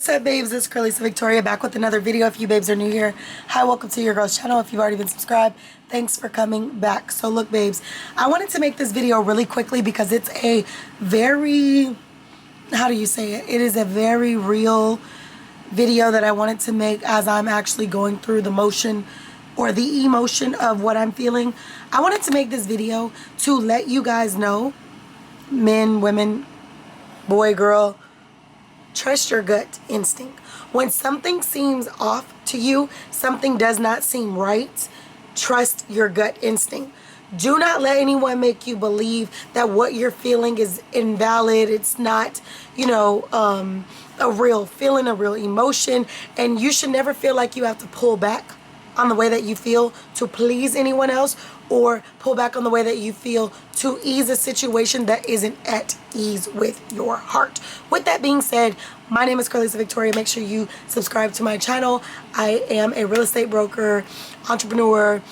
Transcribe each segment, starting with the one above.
What's up, babes? It's Curly Victoria back with another video. If you babes are new here, hi, welcome to your girl's channel. If you've already been subscribed, thanks for coming back. So look, babes, I wanted to make this video really quickly because it's a very, how do you say it? It is a very real video that I wanted to make as I'm actually going through the motion or the emotion of what I'm feeling. I wanted to make this video to let you guys know, men, women, boy, girl, trust your gut instinct. When something seems off to you, something does not seem right, trust your gut instinct. Do not let anyone make you believe that what you're feeling is invalid. It's not, a real feeling, a real emotion. And you should never feel like you have to pull back on the way that you feel to please anyone else, or pull back on the way that you feel to ease a situation that isn't at ease with your heart. With that being said, my name is Curly Victoria. Make sure you subscribe to my channel. I am a real estate broker, entrepreneur.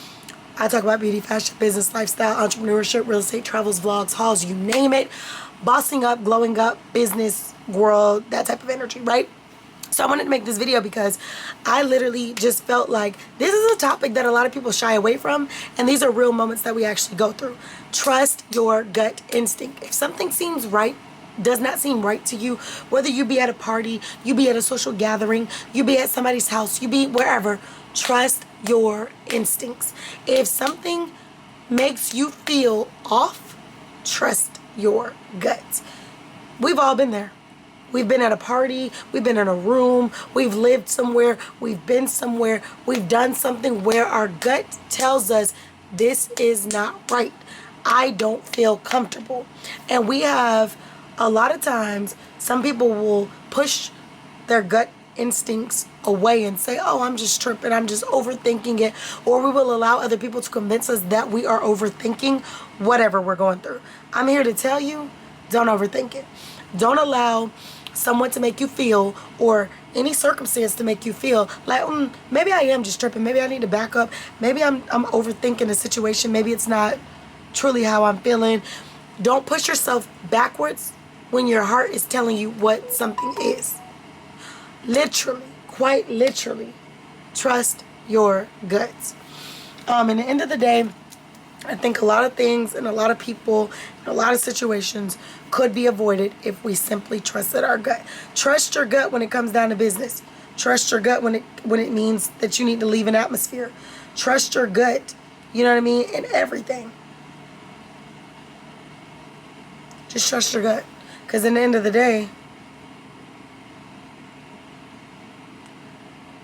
I talk about beauty, fashion, business, lifestyle, entrepreneurship, real estate, travels, vlogs, hauls, you name it. Bossing up, glowing up, business, world, that type of energy, right? So I wanted to make this video because I literally just felt like this is a topic that a lot of people shy away from, and these are real moments that we actually go through. Trust your gut instinct. If something seems right, does not seem right to you, whether you be at a party, you be at a social gathering, you be at somebody's house, you be wherever, trust your instincts. If something makes you feel off, trust your gut. We've all been there. We've been at a party, we've been in a room, we've lived somewhere, we've been somewhere, we've done something where our gut tells us this is not right. I don't feel comfortable. And we have, a lot of times, some people will push their gut instincts away and say, oh, I'm just tripping, I'm just overthinking it. Or we will allow other people to convince us that we are overthinking whatever we're going through. I'm here to tell you, don't overthink it. Don't allow someone to make you feel, or any circumstance to make you feel like maybe I am just tripping, maybe I need to back up, maybe I'm overthinking the situation, maybe it's not truly how I'm feeling. Don't push yourself backwards when your heart is telling you what something is. Literally, quite literally, trust your guts. In the end of the day, I think a lot of things and a lot of people and a lot of situations could be avoided if we simply trusted our gut. Trust your gut when it comes down to business. Trust your gut when it means that you need to leave an atmosphere. Trust your gut, you know what I mean, in everything. Just trust your gut. Because in the end of the day,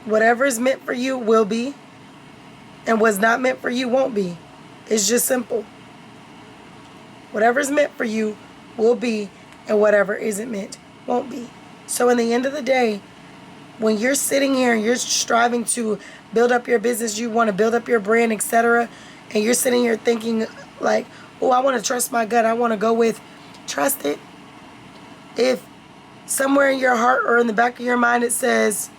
whatever is meant for you will be, and what's not meant for you won't be. It's just simple. Whatever is meant for you will be, and whatever isn't meant won't be. So in the end of the day, when you're sitting here and you're striving to build up your business, you want to build up your brand, etc., and you're sitting here thinking like, oh, I want to trust my gut, I want to go with, trust it. If somewhere in your heart or in the back of your mind it says,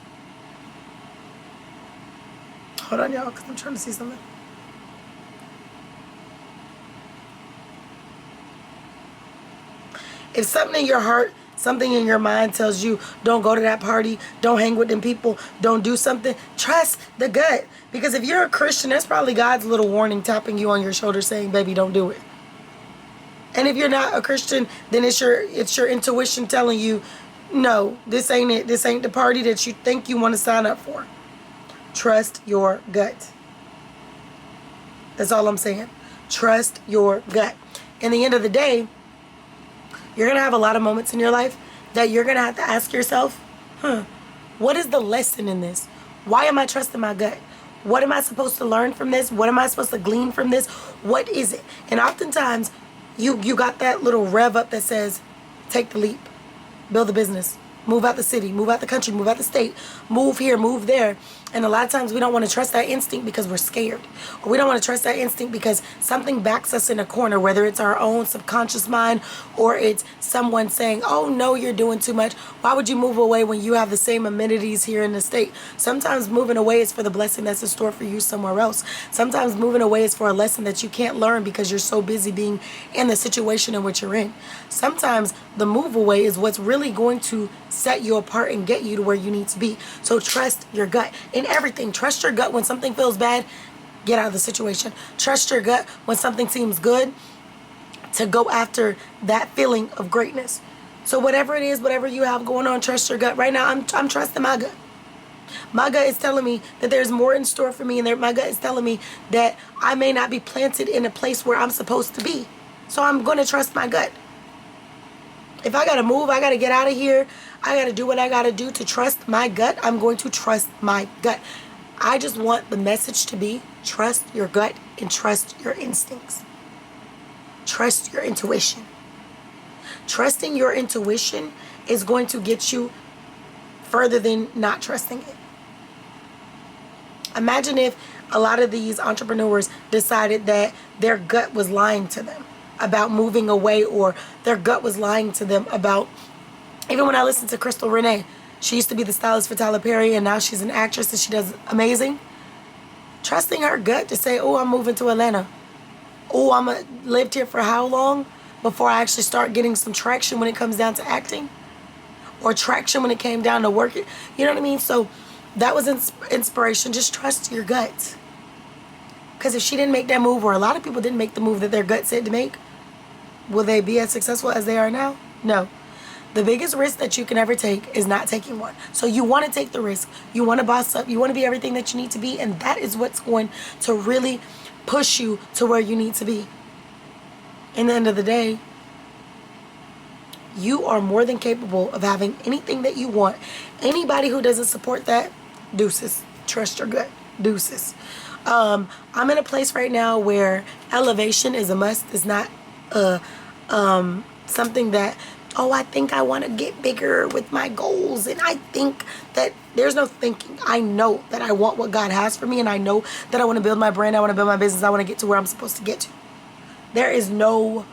hold on, y'all, because I'm trying to see something. If something in your heart, something in your mind tells you, don't go to that party, don't hang with them people, don't do something, trust the gut. Because if you're a Christian, that's probably God's little warning tapping you on your shoulder saying, baby, don't do it. And if you're not a Christian, then it's your intuition telling you, no, this ain't it. This ain't the party that you think you want to sign up for. Trust your gut. That's all I'm saying. Trust your gut. In the end of the day, you're going to have a lot of moments in your life that you're going to have to ask yourself, what is the lesson in this? Why am I trusting my gut? What am I supposed to learn from this? What am I supposed to glean from this? What is it? And oftentimes, you got that little rev up that says, take the leap, build a business, move out the city, move out the country, move out the state, move here, move there. And a lot of times we don't want to trust that instinct because we're scared. Or we don't want to trust that instinct because something backs us in a corner, whether it's our own subconscious mind or it's someone saying, oh no, you're doing too much. Why would you move away when you have the same amenities here in the state? Sometimes moving away is for the blessing that's in store for you somewhere else. Sometimes moving away is for a lesson that you can't learn because you're so busy being in the situation in which you're in. Sometimes the move away is what's really going to set you apart and get you to where you need to be. So trust your gut in everything. Trust your gut when something feels bad, get out of the situation. Trust your gut when something seems good, to go after that feeling of greatness. So whatever it is, whatever you have going on, trust your gut. Right now, I'm trusting my gut. My gut is telling me that there's more in store for me, and my gut is telling me that I may not be planted in a place where I'm supposed to be. So I'm going to trust my gut. If I got to move, I got to get out of here, I got to do what I got to do to trust my gut, I'm going to trust my gut. I just want the message to be, trust your gut and trust your instincts. Trust your intuition. Trusting your intuition is going to get you further than not trusting it. Imagine if a lot of these entrepreneurs decided that their gut was lying to them about moving away, or their gut was lying to them about, even when I listened to Crystal Renee, she used to be the stylist for Tyler Perry, and now she's an actress and she does amazing. Trusting her gut to say, oh, I'm moving to Atlanta. Oh, I'm lived here for how long before I actually start getting some traction when it comes down to acting, or traction when it came down to working. You know what I mean? So that was inspiration. Just trust your gut. Because if she didn't make that move, or a lot of people didn't make the move that their gut said to make, will they be as successful as they are now? No. The biggest risk that you can ever take is not taking one. So you want to take the risk. You want to boss up. You want to be everything that you need to be. And that is what's going to really push you to where you need to be. In the end of the day, you are more than capable of having anything that you want. Anybody who doesn't support that, deuces. Trust your gut. Deuces. I'm in a place right now where elevation is a must. It's not something that, oh, I think I want to get bigger with my goals, and I think that there's no thinking. I know that I want what God has for me, and I know that I want to build my brand, I want to build my business, I want to get to where I'm supposed to get to. There is no,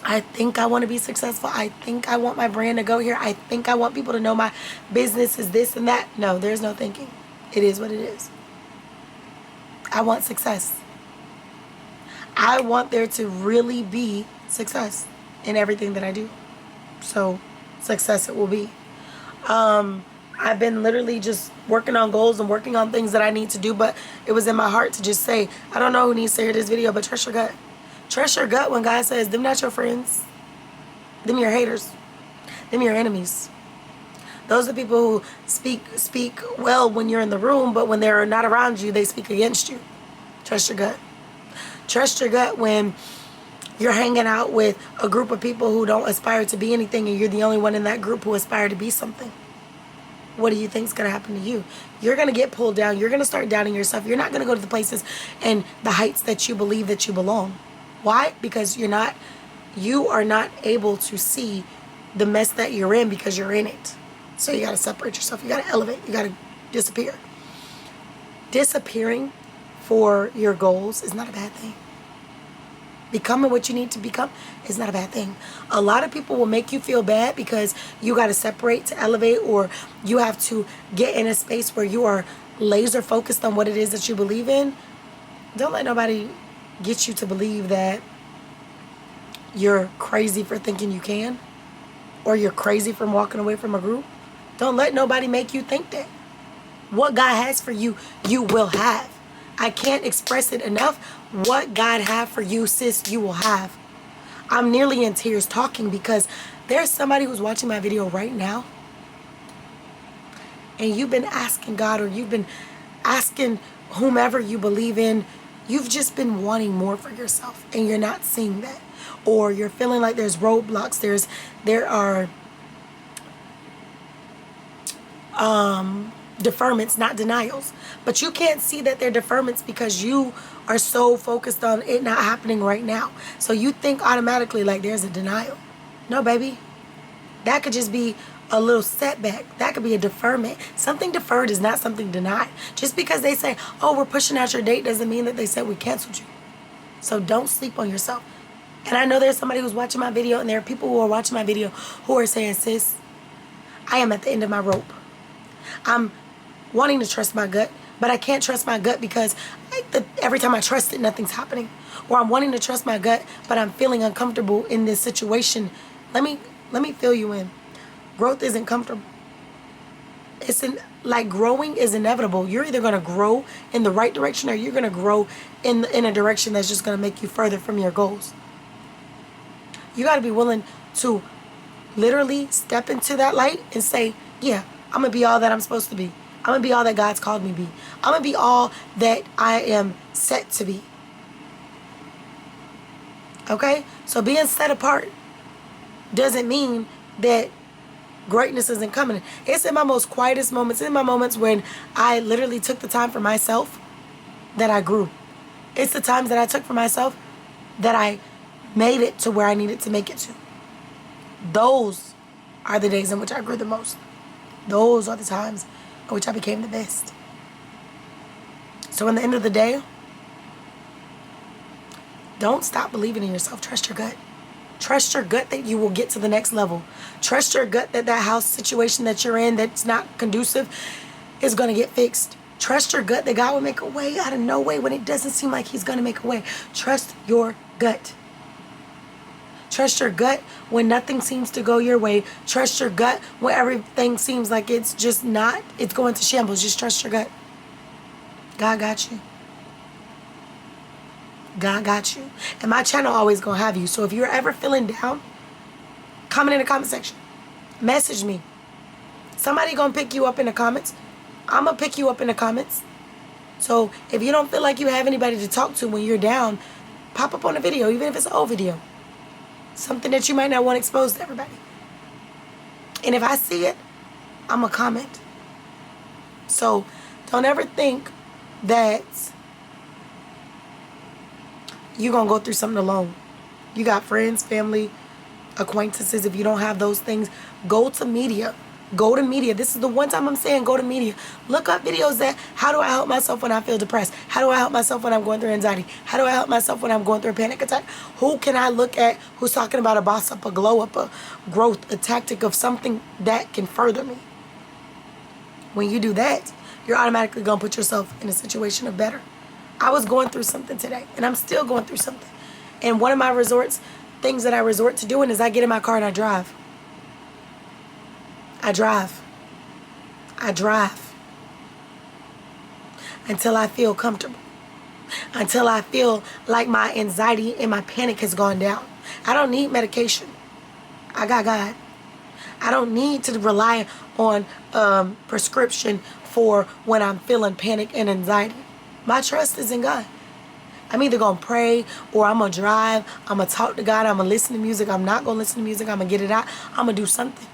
I think I want to be successful, I think I want my brand to go here, I think I want people to know my business is this and that. No, there's no thinking. It is what it is. I want success. I want there to really be success in everything that I do. So success it will be. I've been literally just working on goals and working on things that I need to do, but it was in my heart to just say, I don't know who needs to hear this video, but trust your gut. Trust your gut when God says, them not your friends. Them your haters. Them your enemies. Those are the people who speak well when you're in the room, but when they're not around you, they speak against you. Trust your gut. Trust your gut when you're hanging out with a group of people who don't aspire to be anything, and you're the only one in that group who aspire to be something. What do you think is going to happen to you? You're going to get pulled down. You're going to start doubting yourself. You're not going to go to the places and the heights that you believe that you belong. Why? Because you are not able to see the mess that you're in because you're in it. So you got to separate yourself. You got to elevate. You got to disappear. Disappearing for your goals is not a bad thing. Becoming what you need to become is not a bad thing. A lot of people will make you feel bad because you got to separate to elevate, or you have to get in a space where you are laser focused on what it is that you believe in. Don't let nobody get you to believe that you're crazy for thinking you can, or you're crazy from walking away from a group. Don't let nobody make you think that. What God has for you, you will have. I can't express it enough. What God have for you, sis, you will have. I'm nearly in tears talking because there's somebody who's watching my video right now, and you've been asking God, or you've been asking whomever you believe in, you've just been wanting more for yourself, and you're not seeing that. Or you're feeling like there's roadblocks, there are deferments, not denials. But you can't see that they're deferments because you are so focused on it not happening right now. So you think automatically like there's a denial. No, baby. That could just be a little setback. That could be a deferment. Something deferred is not something denied. Just because they say, oh, we're pushing out your date, doesn't mean that they said we canceled you. So don't sleep on yourself. And I know there's somebody who's watching my video, and there are people who are watching my video who are saying, sis, I am at the end of my rope. I'm wanting to trust my gut, but I can't trust my gut because every time I trust it, nothing's happening. Or I'm wanting to trust my gut, but I'm feeling uncomfortable in this situation. Let me fill you in. Growth isn't comfortable. Like growing is inevitable. You're either going to grow in the right direction or you're going to grow in a direction that's just going to make you further from your goals. You got to be willing to literally step into that light and say, yeah, I'm going to be all that I'm supposed to be. I'm going to be all that God's called me to be. I'm going to be all that I am set to be. Okay? So being set apart doesn't mean that greatness isn't coming. It's in my most quietest moments, in my moments when I literally took the time for myself that I grew. It's the times that I took for myself that I made it to where I needed to make it to. Those are the days in which I grew the most. Those are the times in which I became the best. So in the end of the day, don't stop believing in yourself. Trust your gut. Trust your gut that you will get to the next level. Trust your gut that house situation that you're in that's not conducive is going to get fixed. Trust your gut that God will make a way out of no way when it doesn't seem like he's going to make a way. Trust your gut. Trust your gut when nothing seems to go your way. Trust your gut when everything seems like it's just not, it's going to shambles. Just trust your gut. God got you. God got you. And my channel always gonna have you. So if you're ever feeling down, comment in the comment section. Message me. Somebody gonna pick you up in the comments. I'm gonna pick you up in the comments. So if you don't feel like you have anybody to talk to when you're down, pop up on a video, even if it's an old video. Something that you might not want exposed to everybody. And if I see it, I'm gonna comment. So don't ever think that you're going to go through something alone. You got friends, family, acquaintances. If you don't have those things, go to media. Go to media. This is the one time I'm saying go to media. Look up videos that, how do I help myself when I feel depressed? How do I help myself when I'm going through anxiety? How do I help myself when I'm going through a panic attack? Who can I look at who's talking about a boss up, a glow up, a growth, a tactic of something that can further me? When you do that, you're automatically going to put yourself in a situation of better. I was going through something today, and I'm still going through something. And one of my things that I resort to doing is I get in my car and I drive. I drive until I feel comfortable, until I feel like my anxiety and my panic has gone down. I don't need medication. I got God. I don't need to rely on prescription for when I'm feeling panic and anxiety. My trust is in God. I'm either going to pray or I'm going to drive. I'm going to talk to God. I'm going to listen to music. I'm not going to listen to music. I'm going to get it out. I'm going to do something.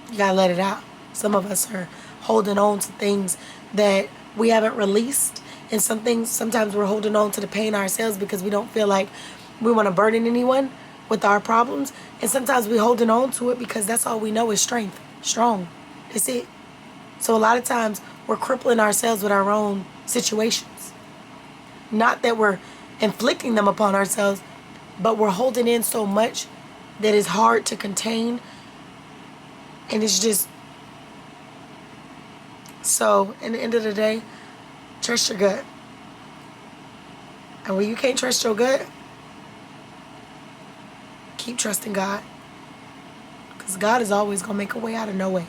You got to let it out. Some of us are holding on to things that we haven't released. And sometimes we're holding on to the pain ourselves because we don't feel like we want to burden anyone with our problems. And sometimes we're holding on to it because that's all we know is strength. Strong. That's it. So a lot of times we're crippling ourselves with our own situations. Not that we're inflicting them upon ourselves, but we're holding in so much that it's hard to contain. And it's just... So, in the end of the day, trust your gut. And when you can't trust your gut, keep trusting God. Because God is always going to make a way out of no way.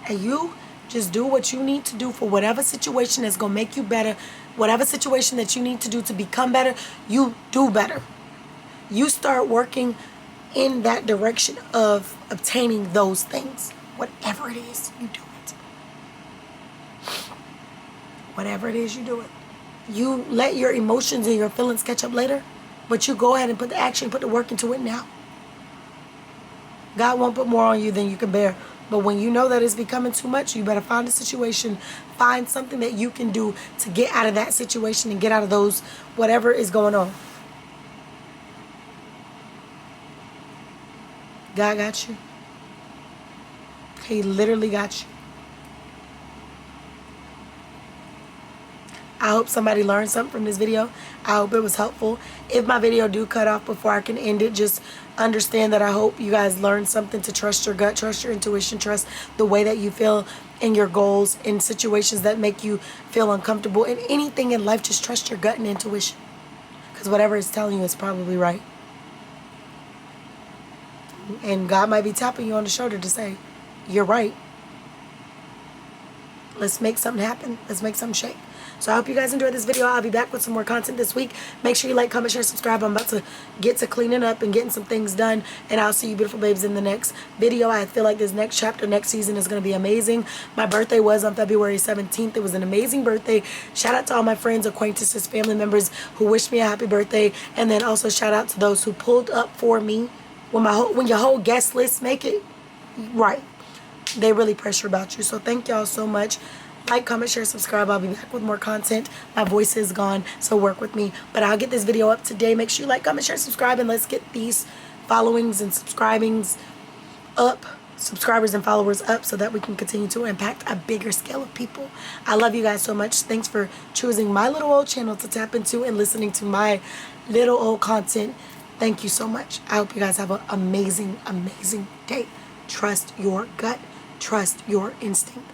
And you just do what you need to do for whatever situation that's going to make you better. Whatever situation that you need to do to become better, you do better. You start working in that direction of obtaining those things. Whatever it is, you do it. Whatever it is, you do it. You let your emotions and your feelings catch up later, but you go ahead and put the action, put the work into it now. God won't put more on you than you can bear. But when you know that it's becoming too much, you better find a situation, find something that you can do to get out of that situation and get out of those, whatever is going on. God got you. He literally got you. I hope somebody learned something from this video. I hope it was helpful. If my video do cut off before I can end it, just understand that I hope you guys learned something to trust your gut, trust your intuition, trust the way that you feel in your goals, in situations that make you feel uncomfortable. In anything in life, just trust your gut and intuition. Because whatever it's telling you is probably right. And God might be tapping you on the shoulder to say, you're right. Let's make something happen. Let's make something shake. So I hope you guys enjoyed this video. I'll be back with some more content this week. Make sure you like, comment, share, subscribe. I'm about to get to cleaning up and getting some things done. And I'll see you beautiful babes in the next video. I feel like this next chapter, next season is going to be amazing. My birthday was on February 17th. It was an amazing birthday. Shout out to all my friends, acquaintances, family members who wished me a happy birthday. And then also shout out to those who pulled up for me. When your whole guest list make it right. They really pressure about you. So thank y'all so much. Like, comment, share, subscribe. I'll be back with more content. My voice is gone, so work with me. But I'll get this video up today. Make sure you like, comment, share, subscribe, and let's get these followings and subscribings up. Subscribers and followers up so that we can continue to impact a bigger scale of people. I love you guys so much. Thanks for choosing my little old channel to tap into and listening to my little old content. Thank you so much. I hope you guys have an amazing, amazing day. Trust your gut. Trust your instinct.